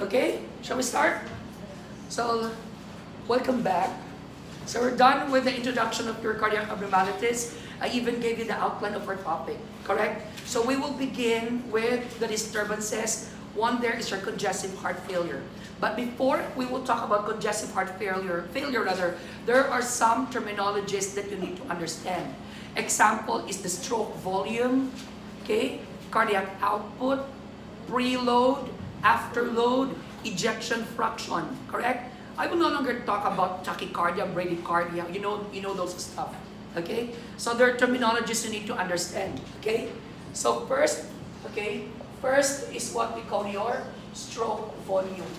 Okay, shall we start? So, welcome back. So we're done with the introduction of your cardiac abnormalities. I even gave you the outline of our topic, correct? So we will begin with the disturbances. One there is your congestive heart failure. But before we will talk about congestive heart failure, there are some terminologies that you need to understand. Example is the stroke volume, okay? Cardiac output, preload, afterload, ejection fraction, correct? I will no longer talk about tachycardia, bradycardia, you know those stuff, okay? So there are terminologies you need to understand, okay? So first is what we call your stroke volume.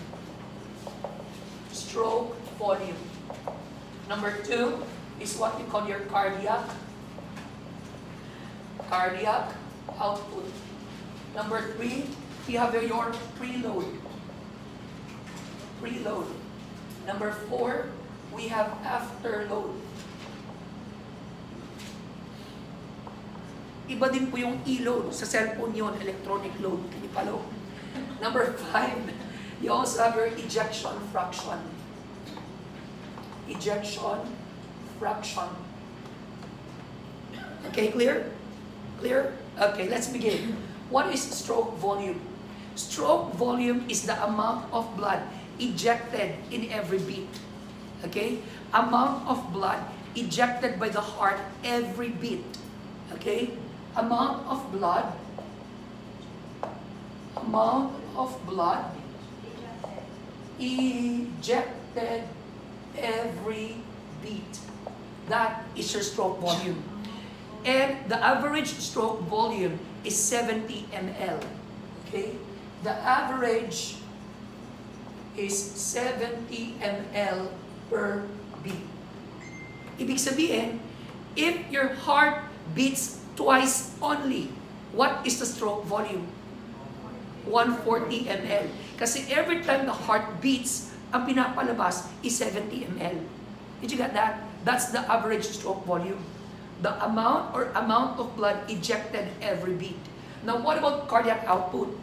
Stroke volume. Number 2 is what we call your cardiac output. Number 3, you have your preload. Number 4, we have afterload. Iba din po yung e-load. Sa cellphone yun, electronic load. Can you follow? Number 5, you also have your ejection fraction. Ejection fraction. Okay, clear? Clear? Okay, let's begin. What is stroke volume? Stroke volume is the amount of blood ejected in every beat. Okay? Amount of blood ejected by the heart every beat. Okay? Amount of blood ejected every beat. That is your stroke volume. And the average stroke volume is 70 ml. Okay? The average is 70 ml per beat. Ibig sabihin, if your heart beats twice only, what is the stroke volume? 140 ml. Kasi every time the heart beats, ang pinapalabas is 70 ml. Did you get that? That's the average stroke volume. The amount of blood ejected every beat. Now, what about cardiac output?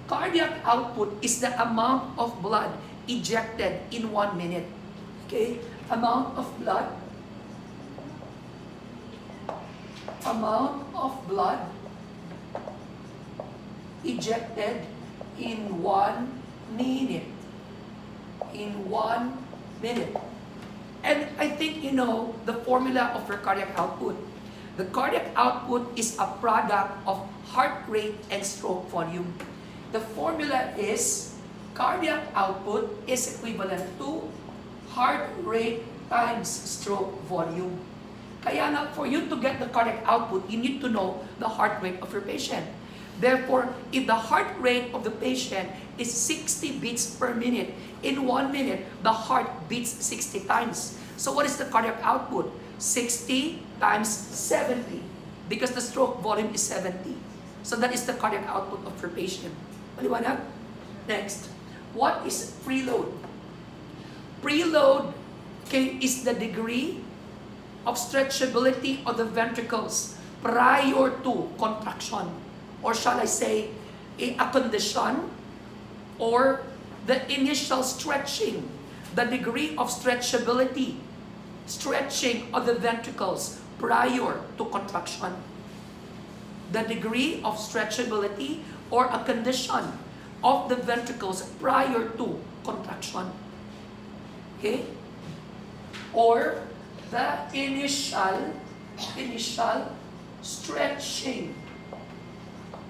Cardiac output is the amount of blood ejected in 1 minute. Okay? Amount of blood ejected in 1 minute. In 1 minute. And I think you know the formula of your cardiac output. The cardiac output is a product of heart rate and stroke volume. The formula is cardiac output is equivalent to heart rate times stroke volume. Kaya na, for you to get the cardiac output, you need to know the heart rate of your patient. Therefore, if the heart rate of the patient is 60 beats per minute, in 1 minute, the heart beats 60 times. So what is the cardiac output? 60 times 70, because the stroke volume is 70. So that is the cardiac output of your patient. Maliwanag? Next, what is preload? Preload, okay, is the degree of stretchability of the ventricles prior to contraction. Or shall I say, a condition or the initial stretching, the degree of stretchability, stretching of the ventricles prior to contraction. The degree of stretchability or a condition of the ventricles prior to contraction. Okay? Or the initial stretching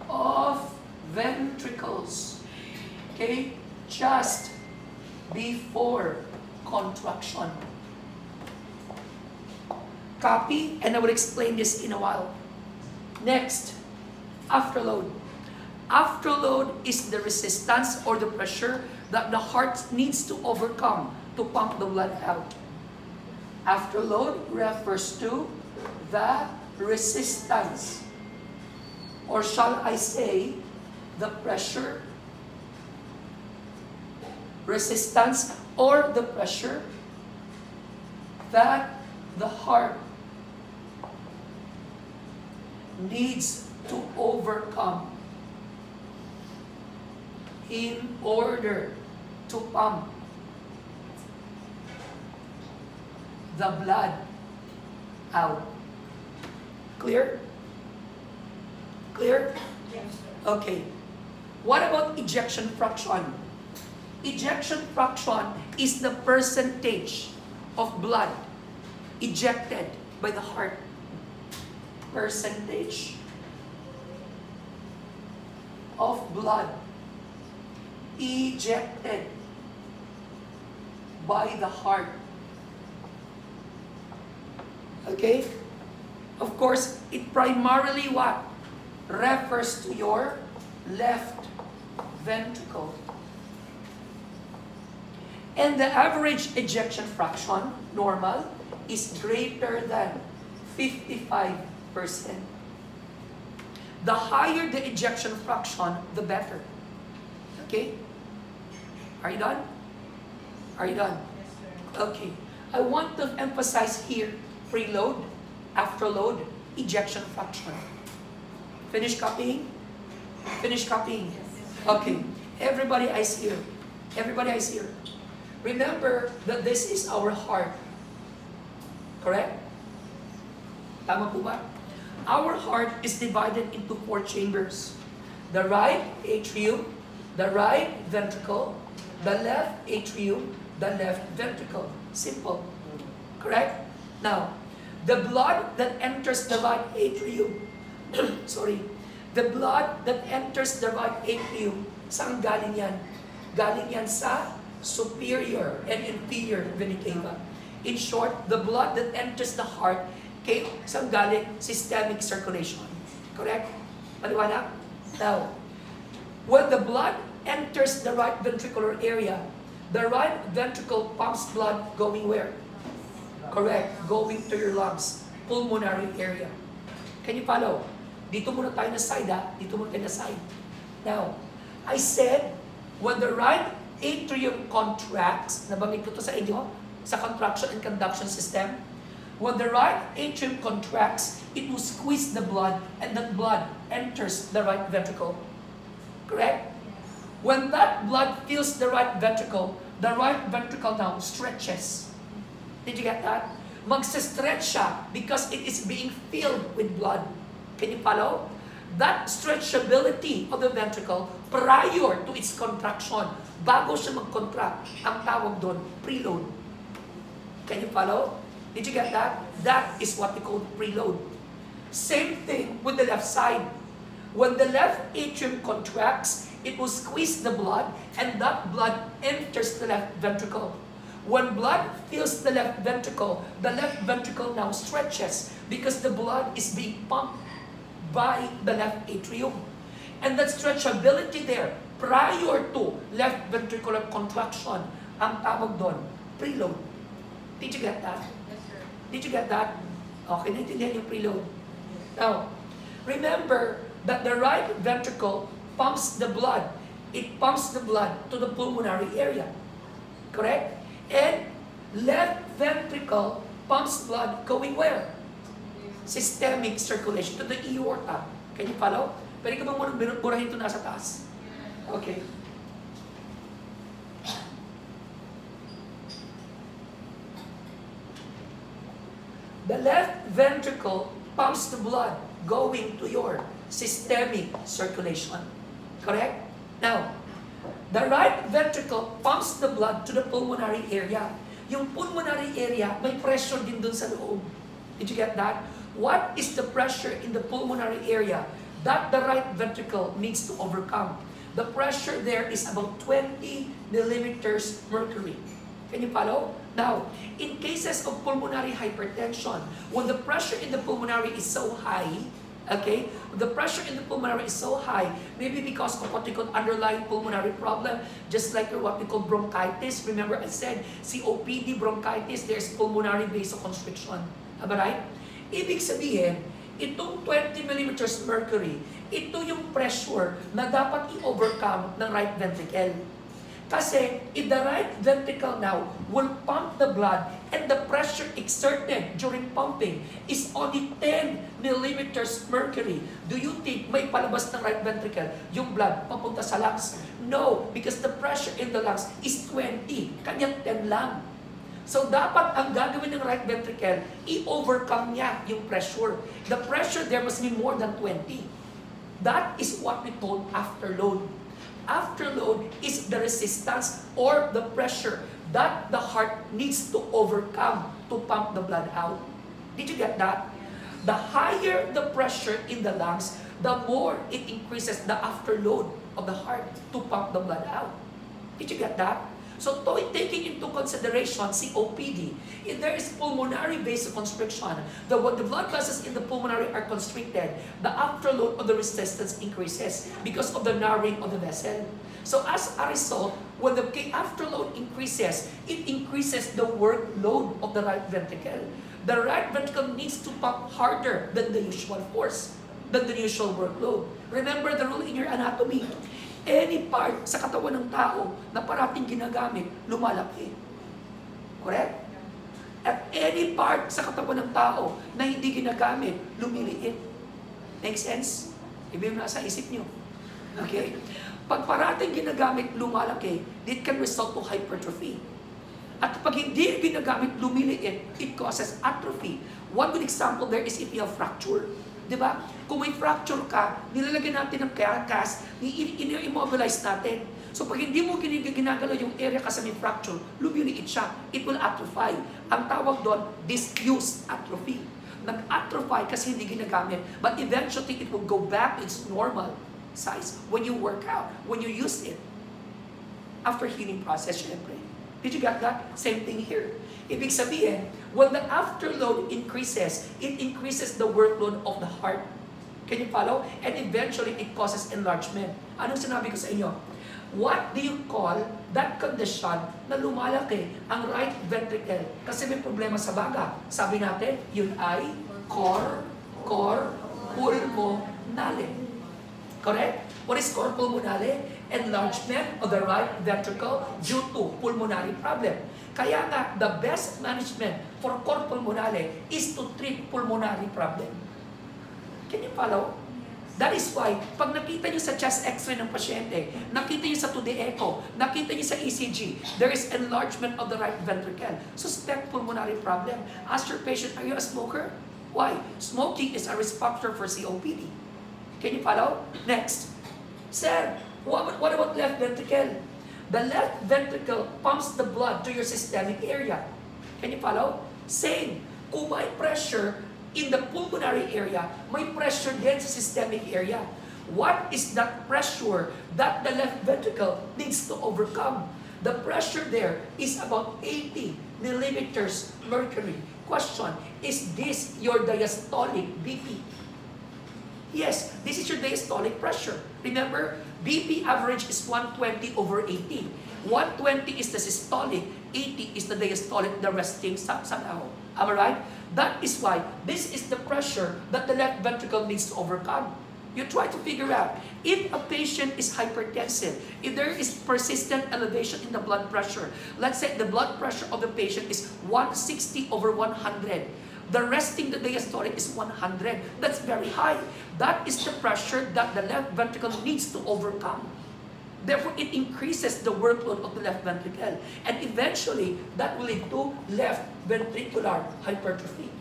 of ventricles, okay, just before contraction. Copy, and I will explain this in a while. Next, afterload. Afterload is the resistance or the pressure that the heart needs to overcome to pump the blood out. Afterload refers to the resistance, or shall I say, the pressure, resistance, or the pressure that the heart needs to overcome in order to pump the blood out. Clear? Clear? Yes, sir. Okay. What about ejection fraction? Ejection fraction is the percentage of blood ejected by the heart. Percentage of blood ejected by the heart. Okay? Of course, it primarily what? Refers to your left ventricle. And the average ejection fraction, normal, is greater than 55%. The higher the ejection fraction, the better. Okay? Are you done? Are you done? Yes, sir. Okay. I want to emphasize here, preload, afterload, ejection fraction. Finish copying? Finish copying? Okay. Everybody eyes here. Everybody eyes here. Remember that this is our heart. Correct? Tama po ba? Our heart is divided into 4 chambers. The right atrium, the right ventricle, the left atrium, the left ventricle. Simple. Correct? Now, the blood that enters the right atrium, sorry, the blood that enters the right atrium, saan galing yan? Galing yan sa superior and inferior vena cava. In short, the blood that enters the heart, saan galing? Systemic circulation. Correct? Paliwanag? Now, when the blood enters the right ventricular area, the right ventricle pumps blood going where? Correct. Going to your lungs. Pulmonary area. Can you follow? Dito muna tayo na side, ha? Dito muna tayo na side. Now, I said, when the right atrium contracts, nabanggit ko to sa inyo, sa contraction and conduction system, when the right atrium contracts, it will squeeze the blood, and that blood enters the right ventricle. Correct? When that blood fills the right ventricle now stretches. Did you get that? Magse-stretch siya because it is being filled with blood. Can you follow? That stretchability of the ventricle prior to its contraction, bago siya mag-contract, ang tawag doon, preload. Can you follow? Did you get that? That is what we call preload. Same thing with the left side. When the left atrium contracts, it will squeeze the blood, and that blood enters the left ventricle. When blood fills the left ventricle now stretches because the blood is being pumped by the left atrium. And that stretchability there, prior to left ventricular contraction, ang tawag doon, preload. Did you get that? Yes, sir. Did you get that? Okay, naintindihan yung preload. Now, remember that the right ventricle pumps the blood. It pumps the blood to the pulmonary area. Correct? And left ventricle pumps blood going where? Systemic circulation to the aorta. Can you follow? Pwede ka bang muna burahin ito nasa taas? Okay. The left ventricle pumps the blood going to your systemic circulation. Correct? Now, the right ventricle pumps the blood to the pulmonary area. Yung pulmonary area, may pressure din dun sa loob. Did you get that? What is the pressure in the pulmonary area that the right ventricle needs to overcome? The pressure there is about 20 millimeters mercury. Can you follow? Now, in cases of pulmonary hypertension, when the pressure in the pulmonary is so high, okay, the pressure in the pulmonary is so high, maybe because of what we call underlying pulmonary problem, just like what we call bronchitis. Remember I said, COPD, bronchitis, there's pulmonary vasoconstriction. Am I right? Ibig sabihin, itong 20 millimeters mercury, ito yung pressure na dapat i-overcome ng right ventricle. Kasi if the right ventricle now will pump the blood and the pressure exerted during pumping is only 10 millimeters mercury, do you think may palabas ng right ventricle yung blood papunta sa lungs? No, because the pressure in the lungs is 20. Kanyang 10 lang. So dapat ang gagawin ng right ventricle, i-overcome niya yung pressure. The pressure there must be more than 20. That is what we call afterload. Afterload is the resistance or the pressure that the heart needs to overcome to pump the blood out. Did you get that? The higher the pressure in the lungs, the more it increases the afterload of the heart to pump the blood out. Did you get that? So taking into consideration COPD, if there is pulmonary vasoconstriction, when the blood vessels in the pulmonary are constricted, the afterload of the resistance increases because of the narrowing of the vessel. So as a result, when the afterload increases, it increases the workload of the right ventricle. The right ventricle needs to pump harder than the usual force, than the usual workload. Remember the rule in your anatomy. Any part sa katawan ng tao na parating ginagamit, lumalaki. Correct? At any part sa katawan ng tao na hindi ginagamit, lumiliit. Make sense? Ibig mo nasa isip nyo. Okay? Pag parating ginagamit, lumalaki, it can result to hypertrophy. At pag hindi ginagamit, lumiliit, it causes atrophy. One good example there is if you have fracture. Diba? Kung may fracture ka, nilalagyan natin ng cast, i-immobilize natin. So pag hindi mo ginagalaw yung area kasi may fracture, lumiliit siya. It will atrophy. Ang tawag doon, disuse atrophy. Nag-atrophy kasi hindi ginagamit. But eventually, it will go back to its normal size when you work out, when you use it. After healing process, syempre. Did you get that? Same thing here. Ibig sabihin, when the afterload increases, it increases the workload of the heart. Can you follow? And eventually, it causes enlargement. Anong sinabi ko sa inyo? What do you call that condition na lumalaki ang right ventricle? Kasi may problema sa baga. Sabi natin, yun ay cor pulmonale. Correct? What is cor pulmonale? Enlargement of the right ventricle due to pulmonary problem. Kaya nga, the best management for cor pulmonale is to treat pulmonary problem. Can you follow? That is why, pag nakita nyo sa chest x-ray ng pasyente, nakita nyo sa 2D echo, nakita nyo sa ECG, there is enlargement of the right ventricle. Suspect pulmonary problem. Ask your patient, are you a smoker? Why? Smoking is a risk factor for COPD. Can you follow? Next. Sir, what about left ventricle? The left ventricle pumps the blood to your systemic area. Can you follow? Same. Kung may pressure in the pulmonary area, may pressure din sa systemic area. What is that pressure that the left ventricle needs to overcome? The pressure there is about 80 millimeters mercury. Question, is this your diastolic BP? Yes, this is your diastolic pressure. Remember, BP average is 120 over 80. 120 is the systolic, 80 is the diastolic, the resting somehow. Am I right? That is why this is the pressure that the left ventricle needs to overcome. You try to figure out, if a patient is hypertensive, if there is persistent elevation in the blood pressure, let's say the blood pressure of the patient is 160 over 100, the resting, the diastolic is 100. That's very high. That is the pressure that the left ventricle needs to overcome. Therefore, it increases the workload of the left ventricle. And eventually, that will lead to left ventricular hypertrophy.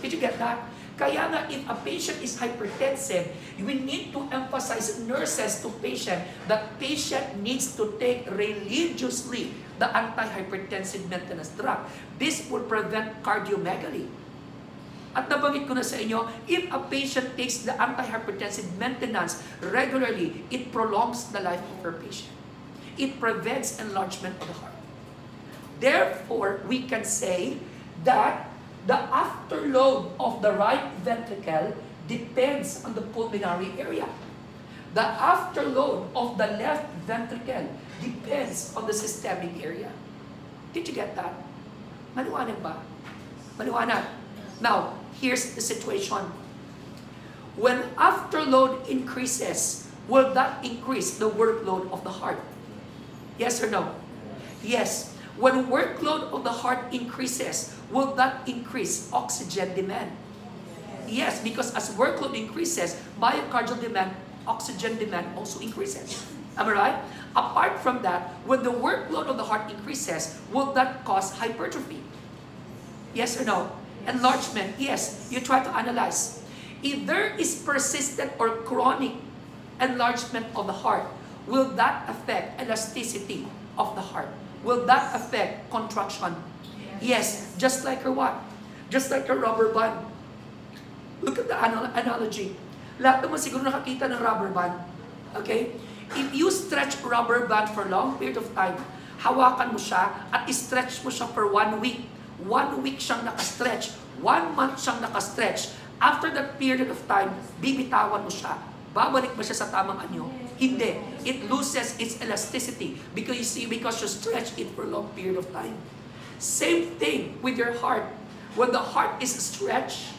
Did you get that? Kaya nga, if a patient is hypertensive, we need to emphasize nurses to patient that patient needs to take religiously the antihypertensive maintenance drug. This will prevent cardiomegaly. At nabanggit ko na sa inyo, if a patient takes the antihypertensive maintenance regularly, it prolongs the life of her patient. It prevents enlargement of the heart. Therefore, we can say that the afterload of the right ventricle depends on the pulmonary area. The afterload of the left ventricle depends on the systemic area. Did you get that? Maliwanag ba? Maliwanag. Now, here's the situation. When afterload increases, will that increase the workload of the heart? Yes or no? Yes. When workload of the heart increases, will that increase oxygen demand? Yes, because as workload increases, myocardial demand, oxygen demand also increases. Am I right? Apart from that, when the workload of the heart increases, will that cause hypertrophy? Yes or no? Enlargement, yes. You try to analyze. If there is persistent or chronic enlargement of the heart, will that affect elasticity of the heart? Will that affect contraction? Yes. Just like a what? Just like a rubber band. Look at the analogy. Lahat naman siguro nakakita ng rubber band. Okay? If you stretch rubber band for long period of time, hawakan mo siya at stretch mo siya for 1 week. 1 week siyang nakastretch. 1 month siyang nakastretch. After that period of time, bibitawan mo siya. Babalik ba siya sa tamang anyo? Hindi. It loses its elasticity because you stretch it for a long period of time. Same thing with your heart. When the heart is stretched,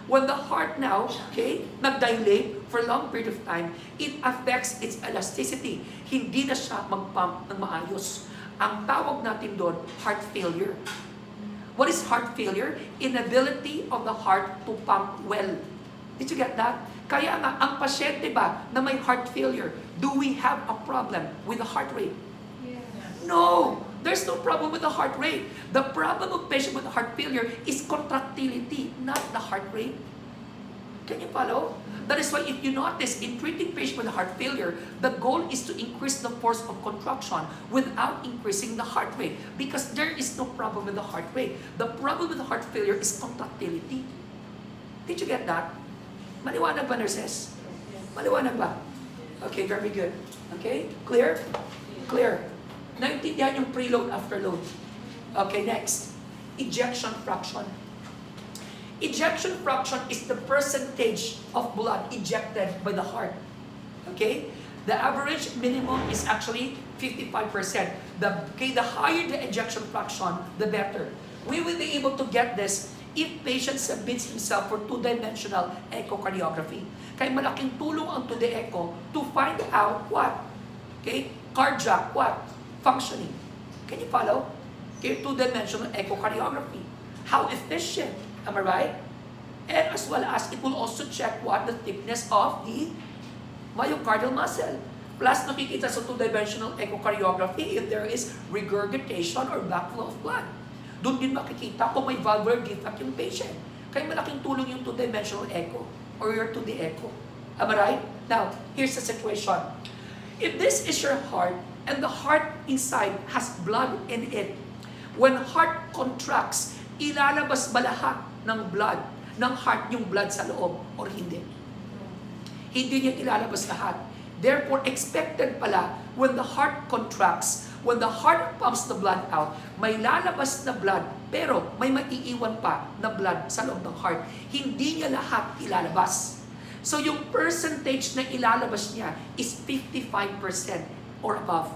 when the heart now, okay, nag-dilate for a long period of time, it affects its elasticity. Hindi na siya mag-pump ng maayos. Ang tawag natin doon, heart failure. What is heart failure? Inability of the heart to pump well. Did you get that? Kaya nga, ang pasyente ba na may heart failure, do we have a problem with the heart rate? Yes. No! There's no problem with the heart rate. The problem of patient with heart failure is contractility, not the heart rate. Can you follow? That is why if you notice, in treating patient with heart failure, the goal is to increase the force of contraction without increasing the heart rate. Because there is no problem with the heart rate. The problem with the heart failure is contractility. Did you get that? Maliwanag ba, nurses? Maliwanag ba? Okay, very good. Okay, clear? Clear. Naintindihan yung preload, afterload. Okay, next. Ejection fraction. Ejection fraction is the percentage of blood ejected by the heart. Okay? The average minimum is actually 55%. The higher the ejection fraction, the better. We will be able to get this if patient submits himself for two-dimensional echocardiography. Kaya malaking tulong ang 2D echo to find out what? Okay? Cardiac, what? Functioning. Can you follow? Okay, two-dimensional echocardiography. How efficient? Am I right? And as well as it will also check what? The thickness of the myocardial muscle. Plus, nakikita sa two-dimensional echocardiography if there is regurgitation or backflow of blood. Doon din makikita kung may valvular defect yung patient. Kaya malaking tulong yung two-dimensional echo or your 2D echo. Am I right? Now, here's the situation. If this is your heart and the heart inside has blood in it, when heart contracts, ilalabas ba lahat ng blood, ng heart yung blood sa loob or hindi? Hindi niya ilalabas lahat. Therefore, expected pala when the heart contracts, when the heart pumps the blood out, may lalabas na blood, pero may maiiwan pa na blood sa loob ng heart. Hindi niya lahat ilalabas. So yung percentage na ilalabas niya is 55% or above.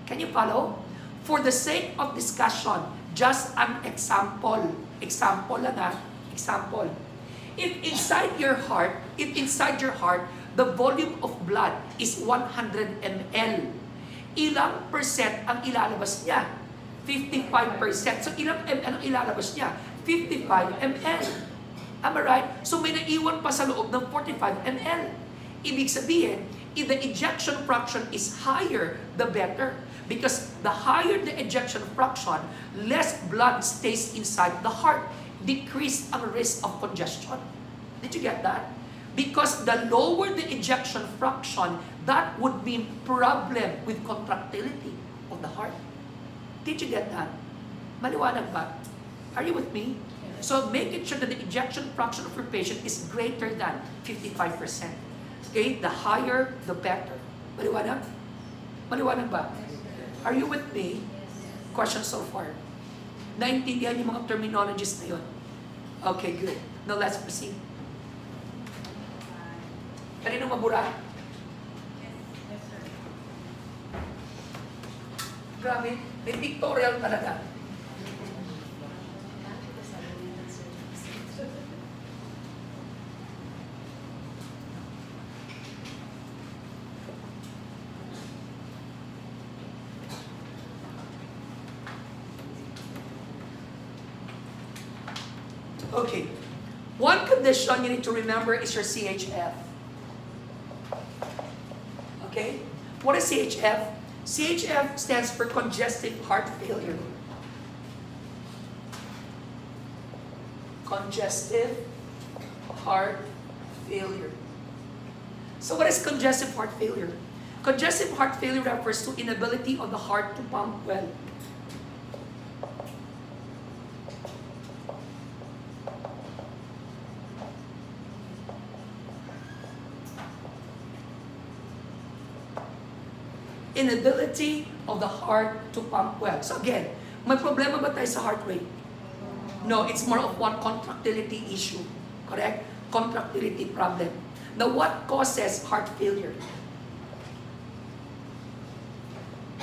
Can you follow? For the sake of discussion, just an example. Example lang ha. Example. If inside your heart, the volume of blood is 100 ml, ilang percent ang ilalabas niya? 55%. So ilang ml ang ilalabas niya? 55 ml. Am I right? So may naiwan pa sa loob ng 45 ml. Ibig sabihin, if the ejection fraction is higher, the better. Because the higher the ejection fraction, less blood stays inside the heart. Decrease ang risk of congestion. Did you get that? Because the lower the ejection fraction, that would mean problem with contractility of the heart. Did you get that? Maliwanag ba? Are you with me? So making sure that the ejection fraction of your patient is greater than 55%. Okay? The higher, the better. Maliwanag? Maliwanag ba? Are you with me? Question so far. Naintindihan yung mga terminologies na yun? Okay, good. Now let's proceed. Kanino mabura? Yes, sir. Grabe, may pictorial talaga. Okay. One condition you need to remember is your CHF. Okay? What is CHF? CHF stands for congestive heart failure. Congestive heart failure. So what is congestive heart failure? Congestive heart failure refers to inability of the heart to pump well. Inability of the heart to pump well. So again, may problema ba tayo sa heart rate? No, it's more of one contractility issue. Correct? Contractility problem. Now, what causes heart failure?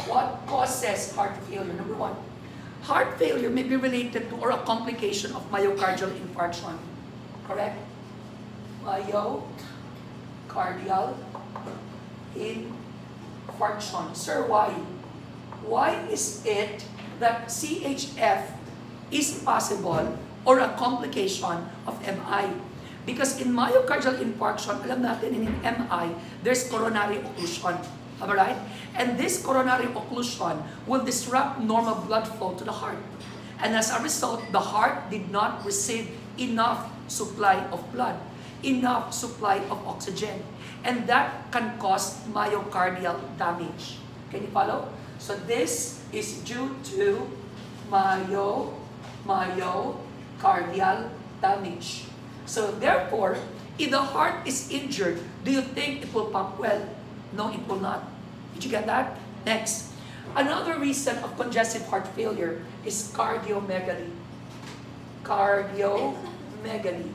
What causes heart failure? Number one, heart failure may be related to or a complication of myocardial infarction. Correct? Myocardial infarction. Sir, why? Why is it that CHF is possible or a complication of MI? Because in myocardial infarction, alam natin in MI, there's coronary occlusion. Alright? And this coronary occlusion will disrupt normal blood flow to the heart. And as a result, the heart did not receive enough supply of blood, enough supply of oxygen. And that can cause myocardial damage. Can you follow? So this is due to myocardial damage. So therefore, if the heart is injured, do you think it will pump well? No, it will not. Did you get that? Next. Another reason of congestive heart failure is cardiomegaly. Cardiomegaly.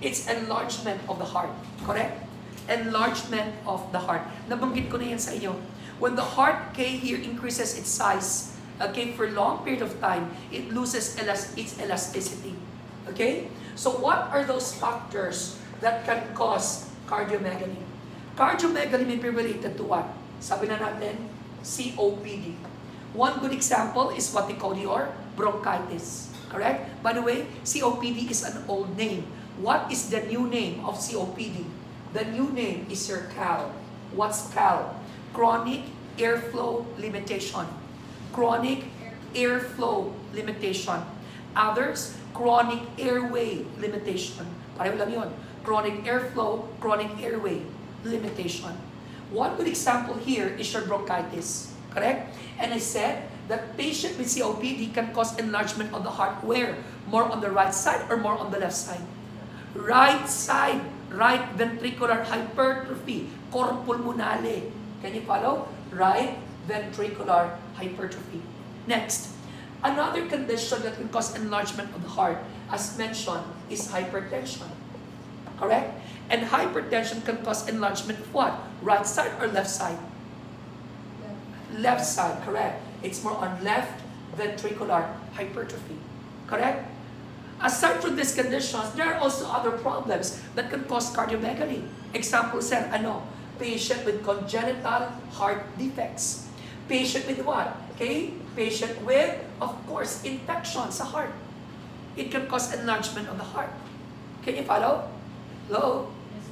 It's enlargement of the heart. Correct? Enlargement of the heart. Nabanggit ko na yan sa inyo. When the heart here increases its size, okay, for a long period of time, it loses its elasticity. Okay? So what are those factors that can cause cardiomegaly? Cardiomegaly may be related to what? Sabi na natin, COPD. One good example is what they call your bronchitis. Correct? By the way, COPD is an old name. What is the new name of COPD? The new name is your CAL. What's CAL? Chronic airflow limitation. Chronic airflow limitation. Others, chronic airway limitation. Pareho lang yun. Chronic airflow, chronic airway limitation. One good example here is your bronchitis. Correct? And I said that patient with COPD can cause enlargement of the heart. Where? More on the right side or more on the left side? Right side. Right ventricular hypertrophy. Cor pulmonale. Can you follow? Right ventricular hypertrophy. Next. Another condition that can cause enlargement of the heart, as mentioned, is hypertension. Correct? And hypertension can cause enlargement of what? Right side or left side? Left side, correct. It's more on left ventricular hypertrophy. Correct? Aside from these conditions, there are also other problems that can cause cardiomegaly. Example, sir, patient with congenital heart defects. Patient with what? Okay? Patient with, of course, infection sa heart. It can cause enlargement of the heart. Can you follow? Hello?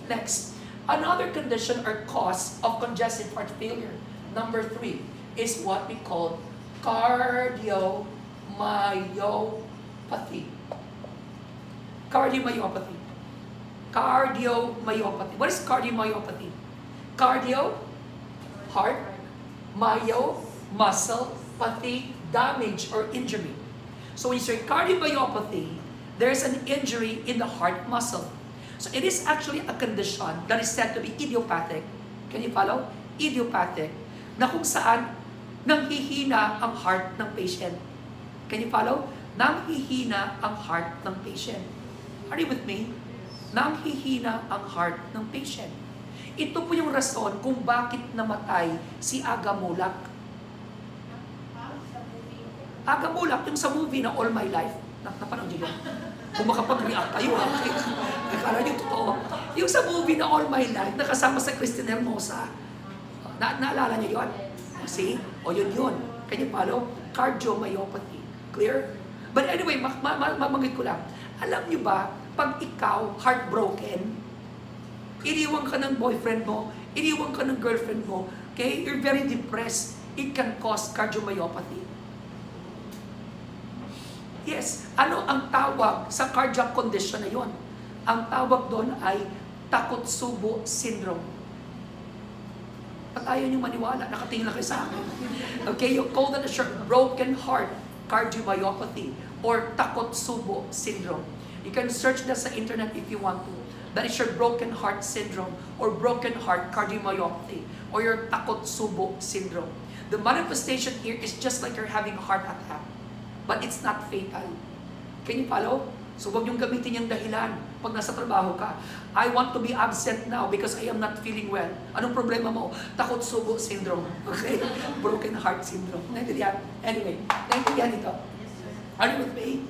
Next. Another condition or cause of congestive heart failure, number 3, is what we call cardiomyopathy. Cardiomyopathy. Cardiomyopathy. What is cardiomyopathy? Cardio, heart, myo, muscle, pathy, damage or injury. So when you say cardiomyopathy, there's an injury in the heart muscle. So it is actually a condition that is said to be idiopathic. Can you follow? Idiopathic. Na kung saan nanghihina ang heart ng patient. Can you follow? Nanghihina ang heart ng patient. Are you with me? Nanghihina ang heart ng patient. Ito po yung rason kung bakit namatay si Aga Mulak. Aga Mulak, yung sa movie na All My Life. Napanood niyo yun? Kung makapag-react kayo, akala niyo totoo. Yung sa movie na All My Life, nakasama sa Christine Hermosa. Naalala niyo yun? See? O yun. Can you follow? Cardiomyopathy. Clear? But anyway, mamangit ko lang. Alam niyo ba, pag ikaw heartbroken, iniwan ka ng boyfriend mo, iniwan ka ng girlfriend mo, okay, you're very depressed, it can cause cardiomyopathy. Yes, ano ang tawag sa cardiac condition na yon? Ang tawag doon ay takot-subo syndrome. At ayaw niyong maniwala, nakatingin lang kayo sa akin. Okay, you call that a broken heart cardiomyopathy or takot-subo syndrome. You can search that sa internet if you want to. That is your broken heart syndrome or broken heart cardiomyopathy or your takot-subo syndrome. The manifestation here is just like you're having a heart attack, but it's not fatal. Can you follow? So huwag niyong gamitin yung dahilan pag nasa trabaho ka. I want to be absent now because I am not feeling well. Anong problema mo? Takot-subo syndrome. Okay? Broken heart syndrome. Naintindihan? Anyway, naintindihan ito? Are you with me?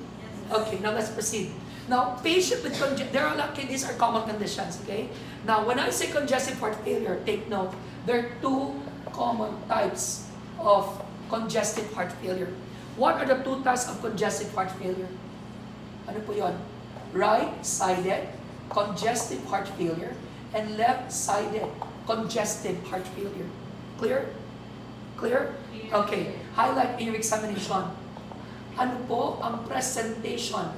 Okay, now let's proceed. Now, patient with there are okay, these are common conditions, okay? Now, when I say congestive heart failure, take note, there are two common types of congestive heart failure. What are the two types of congestive heart failure? Ano po yun? Right-sided congestive heart failure and left-sided congestive heart failure. Clear? Clear? Okay. Highlight in your examination. Ano po ang presentations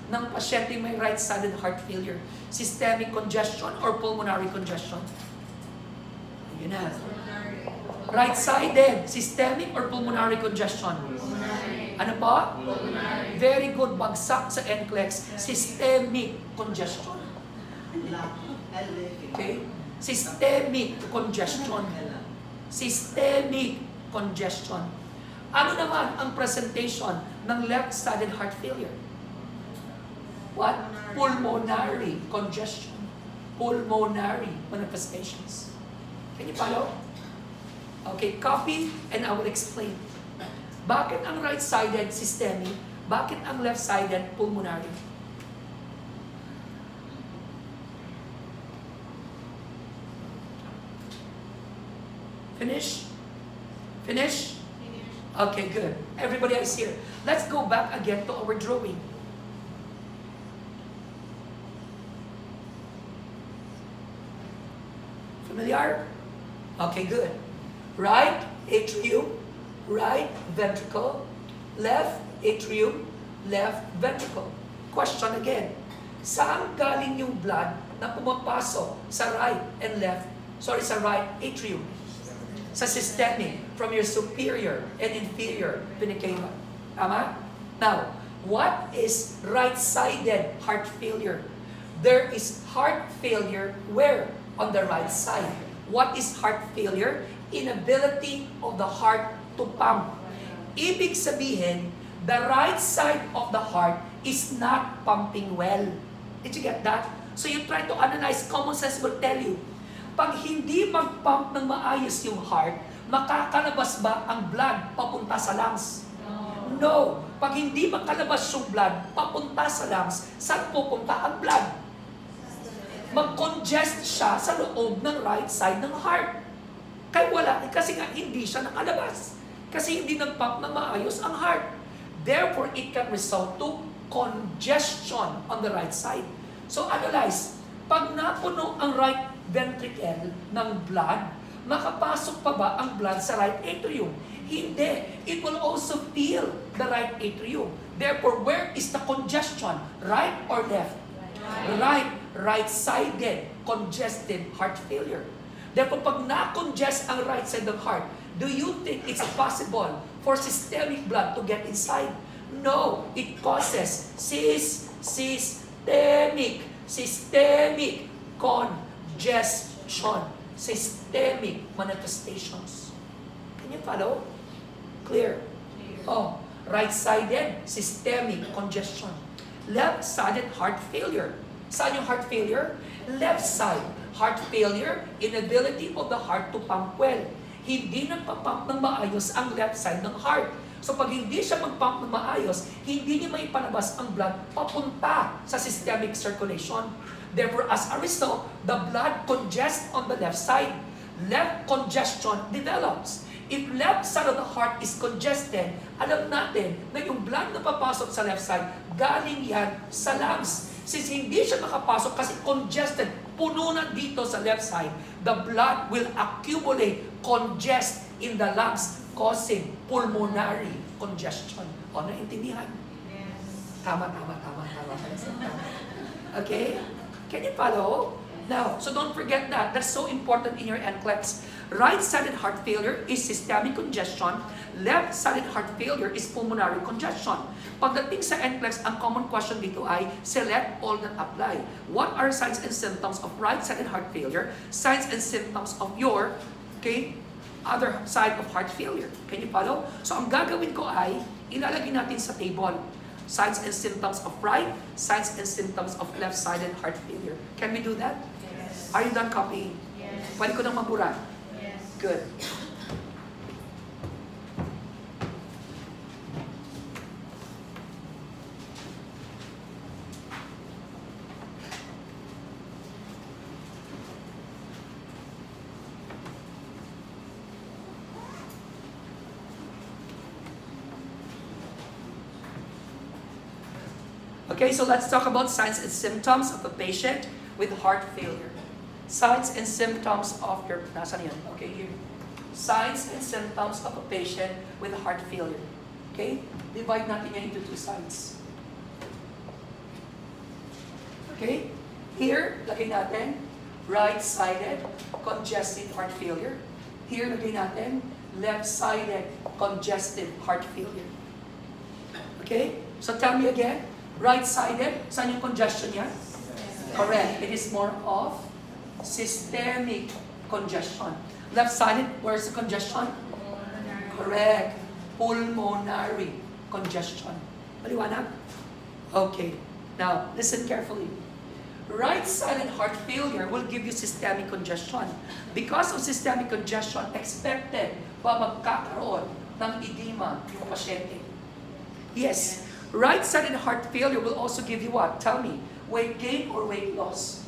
ng pasyente may right-sided heart failure? Systemic congestion or pulmonary congestion? Yun na. Right-sided, systemic or pulmonary congestion? Ano po? Very good, bagsak sa NCLEX. Systemic congestion. Okay? Systemic congestion. Systemic congestion. Ano naman ang presentation ng left-sided heart failure? What? Pulmonary congestion. Pulmonary manifestations. Can you follow? Okay, copy and I will explain. Bakit ang right-sided systemic? Bakit ang left-sided pulmonary? Finish? Finish? Okay, good. Everybody is here. Let's go back again to our drawing. Familiar? Okay, good. Right atrium, right ventricle, left atrium, left ventricle. Question again. Saan galing yung blood na pumapasok sa right and left, sa right atrium? Sa systemic, from your superior and inferior vena cava. Tama? Now, what is right-sided heart failure? There is heart failure where? On the right side. What is heart failure? Inability of the heart to pump. Ibig sabihin, the right side of the heart is not pumping well. Did you get that? So you try to analyze, common sense will tell you, pag hindi mag-pump ng maayos yung heart, makakalabas ba ang blood papunta sa lungs? No. Pag hindi makalabas yung blood papunta sa lungs, saan pupunta ang blood? Mag-congest siya sa loob ng right side ng heart. Kaya wala, kasi nga hindi siya nakalabas. Kasi hindi nag-pump na maayos ang heart. Therefore, it can result to congestion on the right side. So analyze, pag napuno ang right ventricle ng blood, makapasok pa ba ang blood sa right atrium? Hindi. It will also fill the right atrium. Therefore, where is the congestion? Right or left? Right. Right-sided congestive heart failure. Therefore, pag na-congest ang right side ng heart, do you think it's possible for systemic blood to get inside? No. It causes systemic congestion. Systemic manifestations. Can you follow? Clear? Oh, right-sided systemic congestion. Left-sided heart failure. Saan yung heart failure? Left side. Heart failure, inability of the heart to pump well. Hindi nagpapump ng maayos ang left side ng heart. So pag hindi siya mag-pump ng maayos, hindi niya may palabas ang blood papunta sa systemic circulation. Therefore, as a result, the blood congests on the left side. left congestion develops. If left side of the heart is congested, alam natin na yung blood na papasok sa left side, galing yan sa lungs. Since hindi siya makapasok kasi congested, puno na dito sa left side, the blood will accumulate, congest in the lungs, causing pulmonary congestion. O, naintindihan? Yes. Tama. Okay? Can you follow? Now, so don't forget that. That's so important in your NCLEX. Right-sided heart failure is systemic congestion. Left-sided heart failure is pulmonary congestion. Pagdating sa NCLEX, ang common question dito ay select all that apply. What are signs and symptoms of right-sided heart failure? Signs and symptoms of your, other side of heart failure. Can you follow? So ang gagawin ko ay ilalagay natin sa table. Signs and symptoms of right, signs and symptoms of left-sided heart failure. Can we do that? Yes. Are you done copying? Yes. Pwede ko nang mabura. Yes. Good. Okay, so let's talk about signs and symptoms of a patient with heart failure. Signs and symptoms of your, nasan yan? Okay, here. Signs and symptoms of a patient with heart failure. Okay, divide natin yan into two sides. Okay, here, lagay natin, right-sided congestive heart failure. Here, lagay natin, left-sided congestive heart failure. Okay, so tell me again, right-sided, saan yung congestion yan? Correct. It is more of systemic congestion. Left-sided, where's the congestion? Correct. Pulmonary congestion. Maliwanag? Okay. Now, listen carefully. Right-sided heart failure will give you systemic congestion. Because of systemic congestion, expected pa magkakaroon ng edema yung pasyente. Yes. Right-sided heart failure will also give you what? Tell me. Weight gain or weight loss?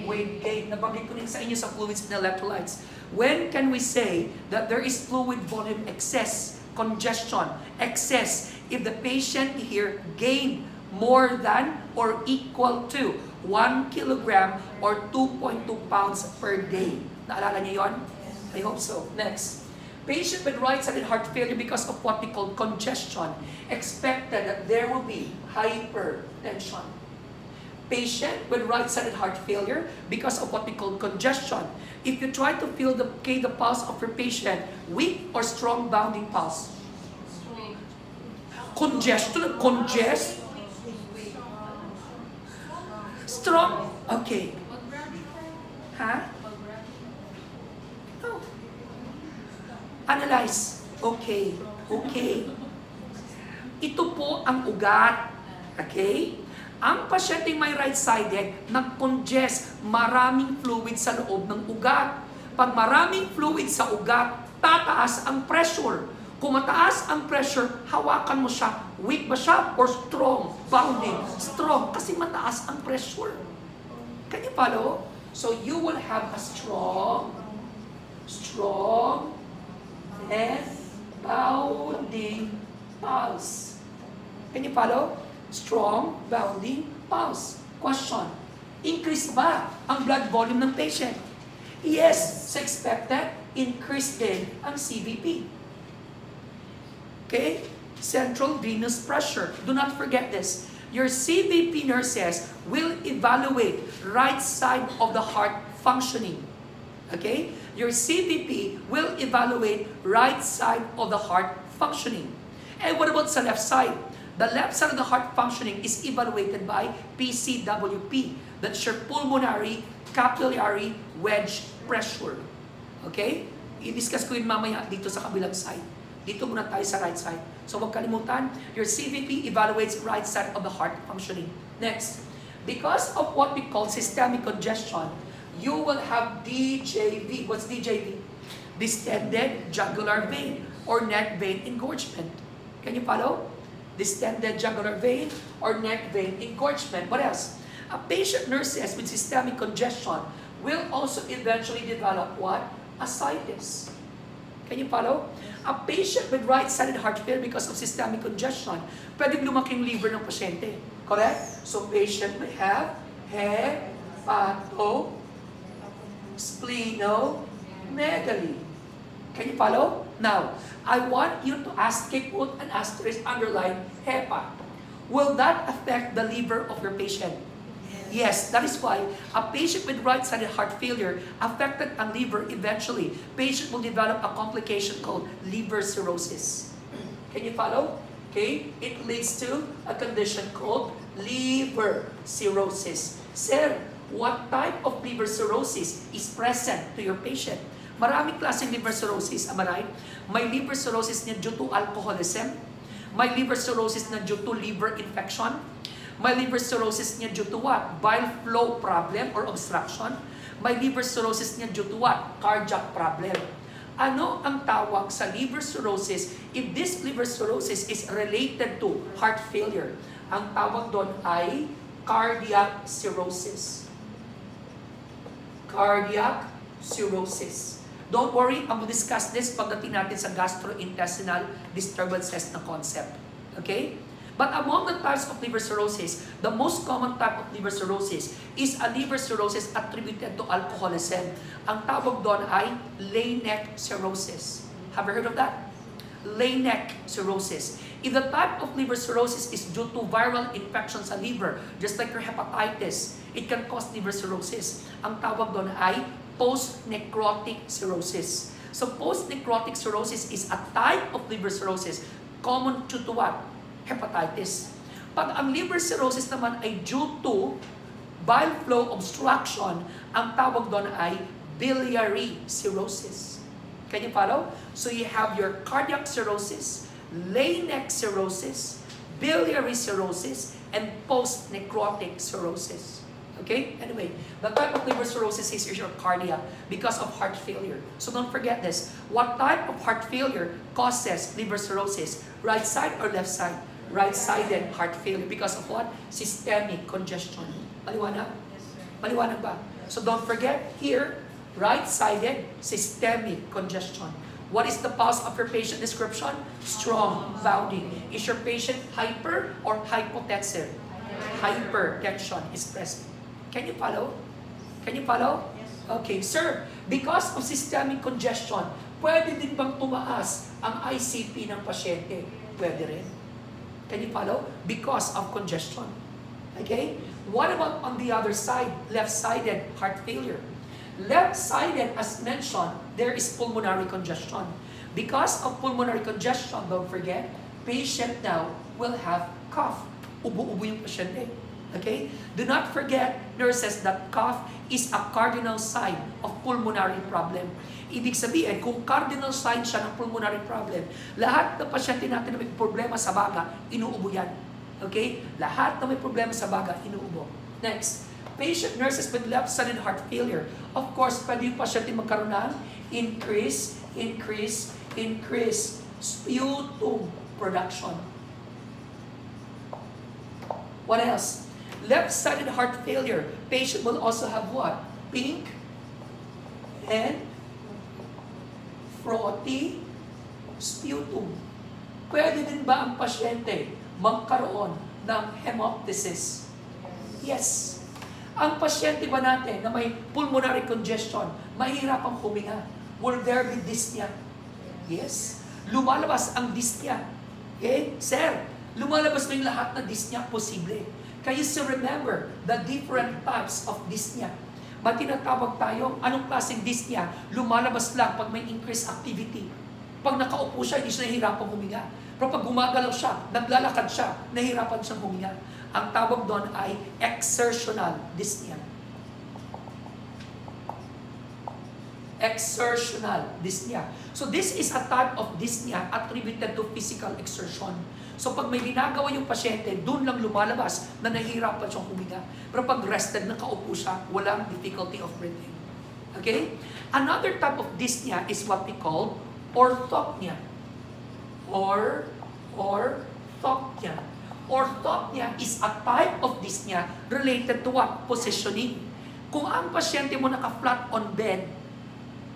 Weight gain. Nabanggit ko rin sa inyo sa fluids and electrolytes. When can we say that there is fluid volume excess, congestion, excess, if the patient here gained more than or equal to 1 kilogram or 2.2 pounds per day? Naalala niyo yun? I hope so. Next. Patient with right-sided heart failure because of what we call congestion, expected that there will be hypertension. Patient with right-sided heart failure because of what we call congestion. If you try to feel the pulse of your patient, weak or strong bounding pulse? Congestion, congest? Strong? Okay. Ha? No. Analyze. Okay. Okay. Ito po ang ugat. Okay? Ang pasyenteng may right-sided, nag-congest, maraming fluid sa loob ng ugat. Pag maraming fluid sa ugat, tataas ang pressure. Kung mataas ang pressure, hawakan mo siya. Weak ba siya or strong? Bounding. Strong kasi mataas ang pressure. Can you follow? So you will have a strong, and bounding pulse. Can you follow? Strong, bounding pulse. Question. Increase ba ang blood volume ng patient? Yes, sa expected, increase din ang CVP. Okay? Central venous pressure. Do not forget this. Your CVP nurses will evaluate right side of the heart functioning. Okay? Your CVP will evaluate right side of the heart functioning. And what about sa left side? The left side of the heart functioning is evaluated by PCWP. That's your pulmonary, capillary, wedge pressure. Okay? I-discuss ko yun mamaya dito sa kabilang side. Dito muna tayo sa right side. So huwag kalimutan, your CVP evaluates right side of the heart functioning. Next, because of what we call systemic congestion, you will have DJV. What's DJV? Distended jugular vein or neck vein engorgement. Can you follow? Distended jugular vein or neck vein engorgement. What else? A patient nurses with systemic congestion will also eventually develop what? ascites. Can you follow? A patient with right-sided heart failure because of systemic congestion, pwedeng lumaking liver ng pasyente. Correct? So patient may have hepatosplenomegaly. Can you follow? Now, I want you to ask, put an asterisk, underline, HEPA. Will that affect the liver of your patient? Yes, that is why a patient with right-sided heart failure affected ang liver eventually. Patient will develop a complication called liver cirrhosis. Can you follow? Okay, it leads to a condition called liver cirrhosis. Sir, what type of liver cirrhosis is present to your patient? Maraming klaseng liver cirrhosis, am I right? May liver cirrhosis na due to alcoholism. May liver cirrhosis na due to liver infection. May liver cirrhosis niya due to what? Bile flow problem or obstruction. May liver cirrhosis niya due to what? Cardiac problem. Ano ang tawag sa liver cirrhosis if this liver cirrhosis is related to heart failure? Ang tawag doon ay cardiac cirrhosis. Cardiac cirrhosis. Don't worry, I will discuss this pagdating natin sa gastrointestinal disturbances na concept. Okay? But among the types of liver cirrhosis, the most common type of liver cirrhosis is a liver cirrhosis attributed to alcoholism. Ang tawag doon ay Leydig cirrhosis. Have you heard of that? Leydig cirrhosis. If the type of liver cirrhosis is due to viral infection sa liver, just like your hepatitis, it can cause liver cirrhosis. Ang tawag doon ay post-necrotic cirrhosis. So post-necrotic cirrhosis is a type of liver cirrhosis common due to what? Hepatitis. Pag ang liver cirrhosis naman ay due to bile flow obstruction, ang tawag doon ay biliary cirrhosis. Can you follow? So you have your cardiac cirrhosis, Leydig cirrhosis, biliary cirrhosis, and post-necrotic cirrhosis. Okay? Anyway, the type of liver cirrhosis is your cardiac because of heart failure. So don't forget this. What type of heart failure causes liver cirrhosis? Right side or left side? Right-sided heart failure because of what? Systemic congestion. Maliwanag? Yes, sir. Maliwanag ba? So don't forget here, right-sided systemic congestion. What is the pulse of your patient description? Strong pounding. Is your patient hyper or hypotensive? Hypertension is present. Can you follow? Can you follow? Yes. Okay, sir, because of systemic congestion, pwede din bang tumaas ang ICP ng pasyente? Pwede rin. Can you follow? Because of congestion. Okay? What about on the other side, left-sided heart failure? Left-sided, as mentioned, there is pulmonary congestion. Because of pulmonary congestion, don't forget, patient now will have cough. Ubo-ubo yung pasyente. Okay? Do not forget, nurses, that cough is a cardinal sign of pulmonary problem. Ibig sabihin, kung cardinal sign siya ng pulmonary problem, lahat ng pasyente natin na may problema sa baga, inuubo yan. Okay? Lahat na may problema sa baga, inuubo. Next, patient nurses with left-sided heart failure. Of course, pwede yung pasyente magkaroon ng increase sputum production. What else? Left-sided heart failure. Patient will also have what? Pink and frothy sputum. Pwede din ba ang pasyente magkaroon ng hemoptysis? Yes. Ang pasyente ba natin na may pulmonary congestion, mahirapang huminga? Will there be dyspnea? Yes. Lumalabas ang dyspnea. Okay? Sir, lumalabas na yung lahat na dyspnea posible. Kaya still remember the different types of dyspnea. Ba't tinatawag tayo? Anong klaseng dyspnea? Lumalabas lang pag may increased activity. Pag nakaupo siya, hindi siya nahihirapang huminga. Pero pag gumagalaw siya, naglalakad siya, nahihirapan siyang huminga. Ang tawag doon ay exertional dyspnea. Exertional dyspnea. So this is a type of dyspnea attributed to physical exertion. So pag may ginagawa yung pasyente, doon lang lumalabas na nahihirapan siyang huminga. Pero pag rested, nakaupo siya, walang difficulty of breathing. Okay? Another type of dyspnea is what we call orthopnea. Orthopnea. Orthopnea is a type of dyspnea related to what? Positioning. Kung ang pasyente mo naka-flat on bed,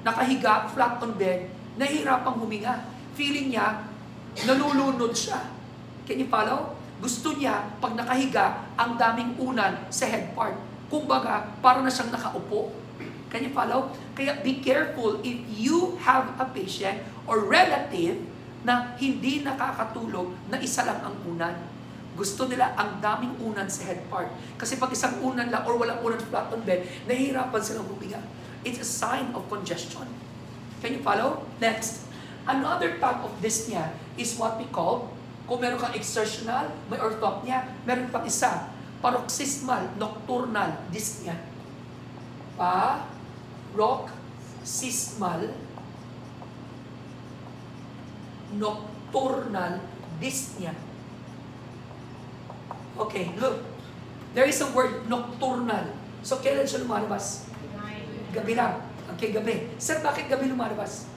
nakahiga, flat on bed, nahihirapang huminga. Feeling niya, nalulunod siya. Can you follow? Gusto niya, pag nakahiga, ang daming unan sa head part. Kumbaga, para na siyang nakaupo. Can you follow? Kaya be careful if you have a patient or relative na hindi nakakatulog na isa lang ang unan. Gusto nila ang daming unan sa head part. Kasi pag isang unan lang or walang unan flat on bed, nahihirapan silang huminga. It's a sign of congestion. Can you follow? Next. Another type of dyspnea is what we call, kung meron kang exertional, may orthopnea, meron pang isa, paroxysmal nocturnal dyspnea. Paroxysmal nocturnal dyspnea. Okay, look. There is a word, nocturnal. So, kailan siya lumalabas? Gabi lang. Okay, gabi. Sir, bakit gabi lumalabas?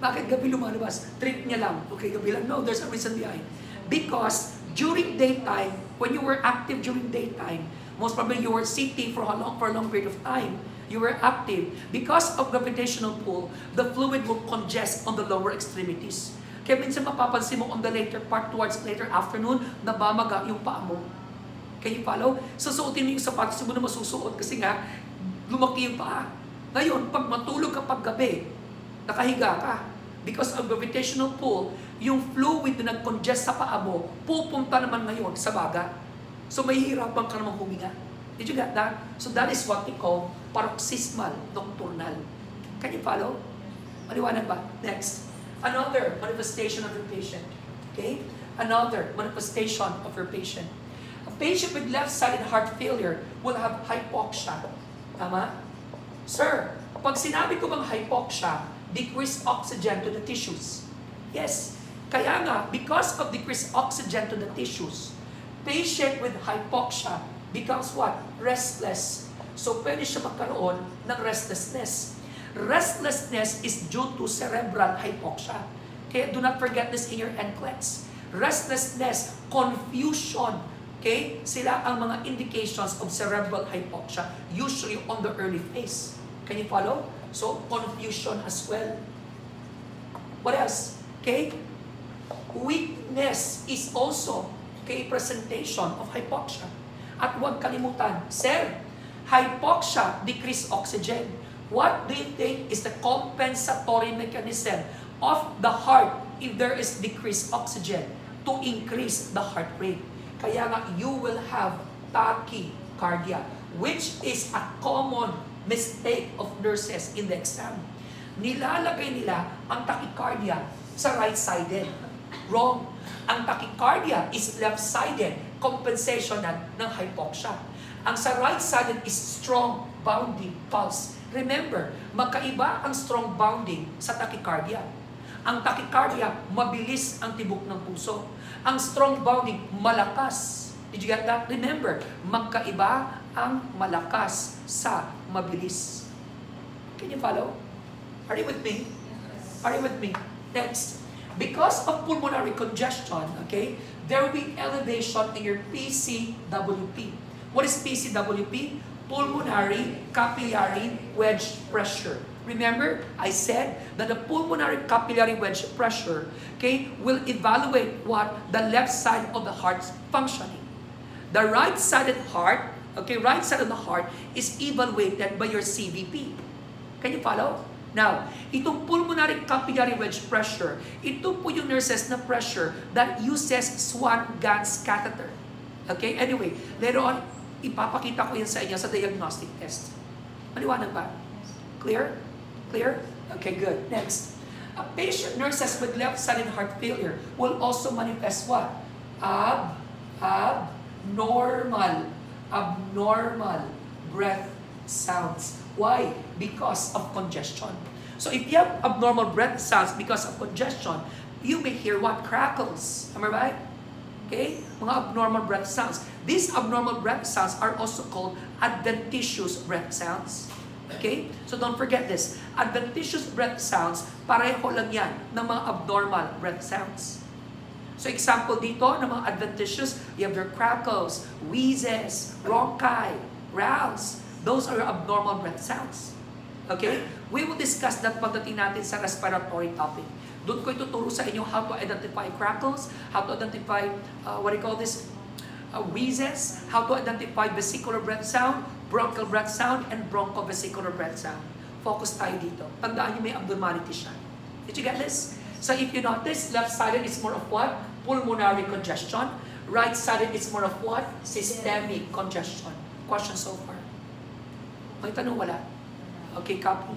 Bakit gabi lumalabas? Trip niya lang. Okay, gabi lang. No, there's a reason behind. Because during daytime, when you were active during daytime, most probably you were sitting for a long period of time, you were active. Because of gravitational pull, the fluid will congest on the lower extremities. Kaya minsan mapapansin mo on the later part, towards later afternoon, nabamaga yung paa mo. Can you follow? Susuotin mo yung sapatos mo na masusuot kasi nga, lumaki yung paa. Ngayon, pag matulog ka pag gabi, nakahiga ka, because of gravitational pull, yung fluid na nag-congest sa paa mo, pupunta naman ngayon sa baga. So, mahihirapan ka namang huminga. Did you get that? So, that is what we call paroxysmal nocturnal. Can you follow? Maliwanag ba? Next. Another manifestation of your patient. Okay? Another manifestation of your patient. A patient with left-sided heart failure will have hypoxia. Tama? Sir, pag sinabi ko bang hypoxia, decreased oxygen to the tissues. Yes. Kaya nga, because of decreased oxygen to the tissues, patient with hypoxia becomes what? Restless. So, pwede siya magkaroon ng restlessness. Restlessness is due to cerebral hypoxia. Okay, do not forget this in your NCLEX. Restlessness, confusion, okay, sila ang mga indications of cerebral hypoxia, usually on the early phase. Can you follow? So, confusion as well. What else? Okay, weakness is also, okay, presentation of hypoxia. At huwag kalimutan, sir, hypoxia, decreased oxygen. What do you think is the compensatory mechanism of the heart if there is decreased oxygen to increase the heart rate? Kaya nga, you will have tachycardia, which is a common mistake of nurses in the exam. Nilalagay nila ang tachycardia sa right-sided. Wrong. Ang tachycardia is left-sided, compensation ng hypoxia. Ang sa right-sided is strong bounding pulse. Remember, magkaiba ang strong bounding sa tachycardia. Ang tachycardia, mabilis ang tibok ng puso. Ang strong bounding, malakas. Did you get that? Remember, magkaiba ang malakas sa mabilis. Can you follow? Are you with me? Are you with me? Next. Because of pulmonary congestion, okay, there will be elevation in your PCWP. What is PCWP? Pulmonary capillary wedge pressure. Remember, I said that the pulmonary capillary wedge pressure, okay, will evaluate what the left side of the heart's functioning. The right-sided heart, okay, right side of the heart is evaluated by your CVP. Can you follow? Now, itong pulmonary capillary wedge pressure, ito po yung nurses na pressure that uses Swan-Ganz catheter. Okay, anyway, later on, ipapakita ko yan sa inyo sa diagnostic test. Maliwanag ba? Clear? Clear? Okay, good. Next. A patient nurses with left-sided heart failure will also manifest what? Abnormal breath sounds. Why? Because of congestion. So if you have abnormal breath sounds because of congestion, you may hear what? Crackles. Am I right? Okay? Mga abnormal breath sounds. These abnormal breath sounds are also called adventitious breath sounds. Okay? So don't forget this. Adventitious breath sounds, pareho lang yan ng mga abnormal breath sounds. So example dito ng mga adventitious, you have their crackles, wheezes, bronchi, growls. Those are abnormal breath sounds. Okay? We will discuss that pagdating natin sa respiratory topic. Doon ko ituturo sa inyo how to identify crackles, how to identify, wheezes, how to identify vesicular breath sound, bronchial breath sound, and broncho-vesicular breath sound. Focus tayo dito. Tandaan nyo may abnormality siya. Did you get this? So if you notice, left-sided is more of what? Pulmonary congestion. Right-sided is more of what? Systemic congestion. Question so far? May tanong wala? Okay, copy.